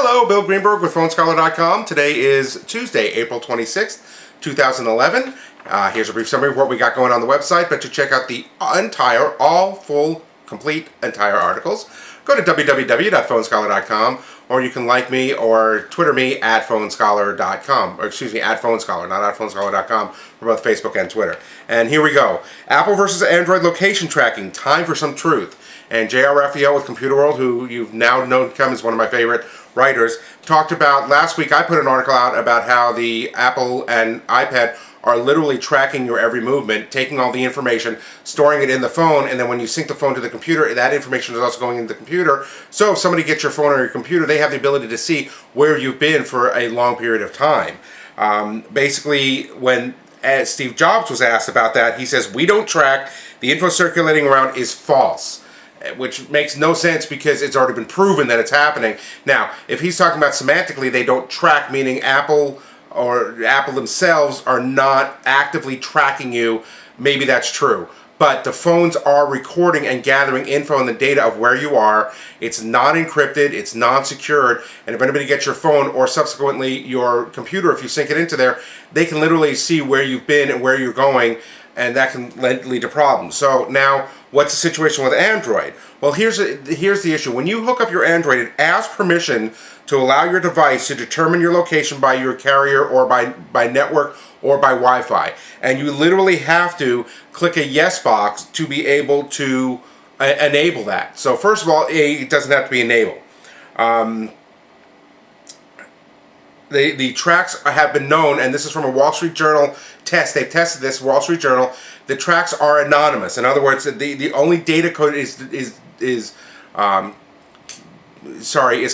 Hello, Bill Greenberg with PhoneScholar.com. Today is Tuesday, April 26th, 2011. Here's a brief summary of what we got going on the website, but to check out the entire, complete entire articles, go to www.phonescholar.com, or you can like me or Twitter me at PhoneScholar.com, or excuse me, at PhoneScholar, not at PhoneScholar.com, for both Facebook and Twitter. And here we go. Apple versus Android location tracking, time for some truth. And J.R. Raphael with Computer World, who you've now known to come as one of my favorite writers, talked about, last week I put an article out about how the Apple and iPad are literally tracking your every movement, taking all the information, storing it in the phone, and then when you sync the phone to the computer, that information is also going into the computer. So if somebody gets your phone or your computer, they have the ability to see where you've been for a long period of time. Basically, when Steve Jobs was asked about that, he says, "We don't track. The info circulating around is false." Which makes no sense because it's already been proven that it's happening. Now, if he's talking about semantically, they don't track, meaning Apple or Apple themselves are not actively tracking you, maybe that's true. But the phones are recording and gathering info and the data of where you are. It's not encrypted, it's non-secured, and if anybody gets your phone or subsequently your computer, if you sync it into there, they can literally see where you've been and where you're going, and that can lead to problems. So now, what's the situation with Android? Well, here's the issue. When you hook up your Android, it asks permission to allow your device to determine your location by your carrier or by network or by Wi-Fi. And you literally have to click a yes box to be able to enable that. So first of all, it doesn't have to be enabled. The tracks have been known, and this is from a Wall Street Journal test. They've tested this, Wall Street Journal. The tracks are anonymous. In other words, the only data code is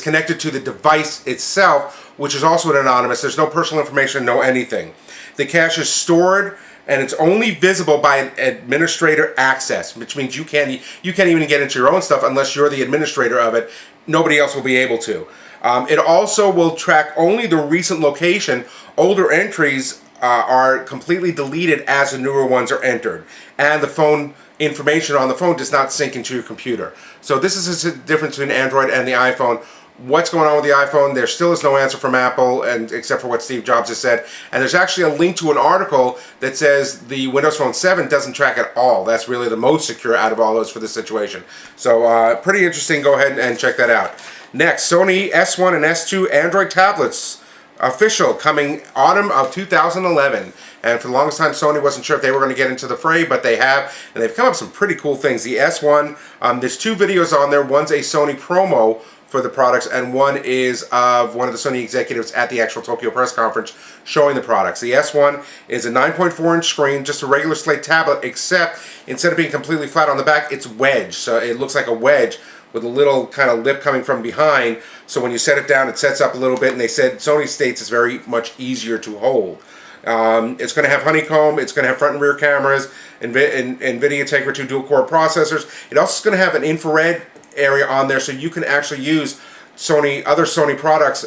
connected to the device itself, which is also anonymous. There's no personal information, no anything. The cache is stored, and it's only visible by administrator access, which means you can't even get into your own stuff unless you're the administrator of it. Nobody else will be able to. It also will track only the recent location. Older entries are completely deleted as the newer ones are entered, and the phone information on the phone does not sync into your computer. So this is the difference between Android and the iPhone. What's going on with the iPhone? There still is no answer from Apple, and except for what Steve Jobs has said. And there's actually a link to an article that says the Windows Phone 7 doesn't track at all. That's really the most secure out of all those for this situation. So pretty interesting. Go ahead and check that out. Next, Sony S1 and S2 Android tablets. Official, coming autumn of 2011. And for the longest time, Sony wasn't sure if they were going to get into the fray, but they have, and they've come up with some pretty cool things. The S1, there's two videos on there. One's a Sony promo for the products, and one is of one of the Sony executives at the actual Tokyo press conference showing the products. The S1 is a 9.4-inch screen, just a regular slate tablet, except instead of being completely flat on the back, it's wedged. So it looks like a wedge with a little kind of lip coming from behind. So when you set it down, it sets up a little bit, and they said, Sony states it's very much easier to hold. It's going to have honeycomb, it's going to have front and rear cameras, NVIDIA Tegra 2 dual-core processors. It also is going to have an infrared area on there, so you can actually use other Sony products,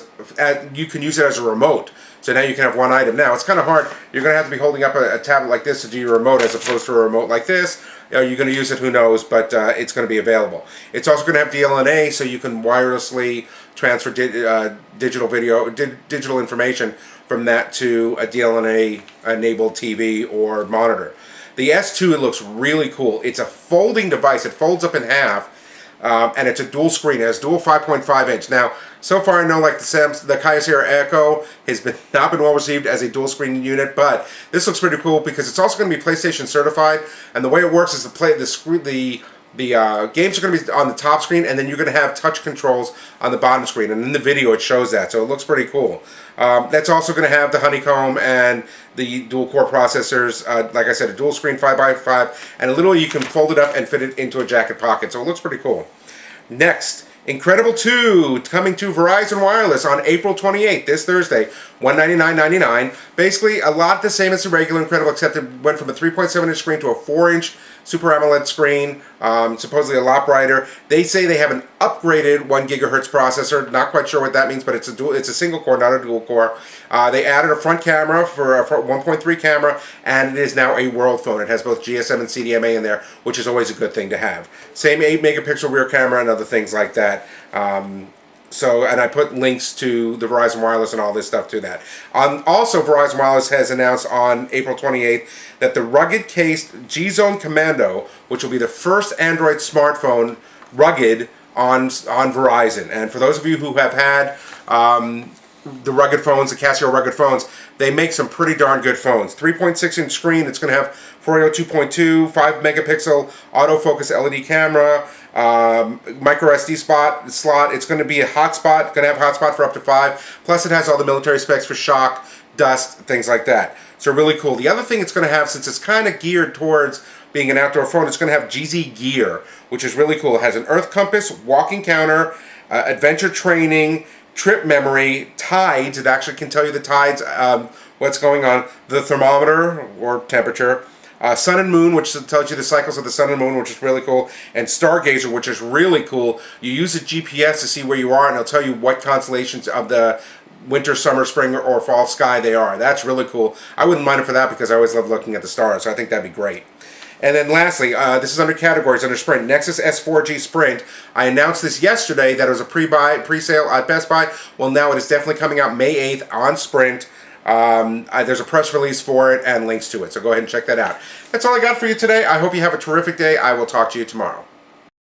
you can use it as a remote. So now you can have one item. Now, it's kind of hard. You're going to have to be holding up a tablet like this to do your remote as opposed to a remote like this. You're going to use it, who knows, but it's going to be available. It's also going to have DLNA, so you can wirelessly transfer digital information from that to a DLNA-enabled TV or monitor. The S2, it looks really cool. It's a folding device. It folds up in half. And it's a dual screen. It has dual 5.5-inch. Now, so far I know like the Kyocera Echo has not been well received as a dual screen unit, but this looks pretty cool because it's also going to be PlayStation certified. And the way it works is the games are going to be on the top screen, and then you're going to have touch controls on the bottom screen. And in the video it shows that, so it looks pretty cool. That's also going to have the honeycomb and the dual-core processors. Like I said, a dual screen 5x5, and literally you can fold it up and fit it into a jacket pocket. So it looks pretty cool. Next, Incredible 2, coming to Verizon Wireless on April 28th, this Thursday, $199.99. Basically, a lot the same as the regular Incredible, except it went from a 3.7-inch screen to a 4-inch Super AMOLED screen, supposedly a lot brighter. They say they have an upgraded 1 gigahertz processor. Not quite sure what that means, but it's a single core, not a dual core. They added a front camera for a 1.3 camera, and it is now a world phone. It has both GSM and CDMA in there, which is always a good thing to have. Same 8 megapixel rear camera and other things like that. So, and I put links to the Verizon Wireless and all this stuff to that. Also, Verizon Wireless has announced on April 28th that the rugged cased G-Zone Commando, which will be the first Android smartphone rugged on Verizon. And for those of you who have had the rugged phones, the Casio rugged phones, they make some pretty darn good phones. 3.6-inch screen. It's going to have 482.2, 5 megapixel autofocus LED camera, micro SD slot. It's going to be a hotspot. Going to have hotspot for up to 5. Plus, it has all the military specs for shock, dust, things like that. So really cool. The other thing it's going to have, since it's kind of geared towards being an outdoor phone, it's going to have GZ Gear, which is really cool. It has an Earth compass, walking counter, adventure training, trip memory, tides. It actually can tell you the tides, what's going on, the thermometer or temperature, sun and moon, which tells you the cycles of the sun and moon, which is really cool, and stargazer, which is really cool. You use the GPS to see where you are, and it'll tell you what constellations of the winter, summer, spring, or fall sky they are. That's really cool. I wouldn't mind it for that because I always love looking at the stars, so I think that'd be great. And then lastly, this is under categories, under Sprint, Nexus S4G Sprint. I announced this yesterday that it was a pre-sale at Best Buy. Well, now it is definitely coming out May 8th on Sprint. There's a press release for it and links to it, so go ahead and check that out. That's all I got for you today. I hope you have a terrific day. I will talk to you tomorrow.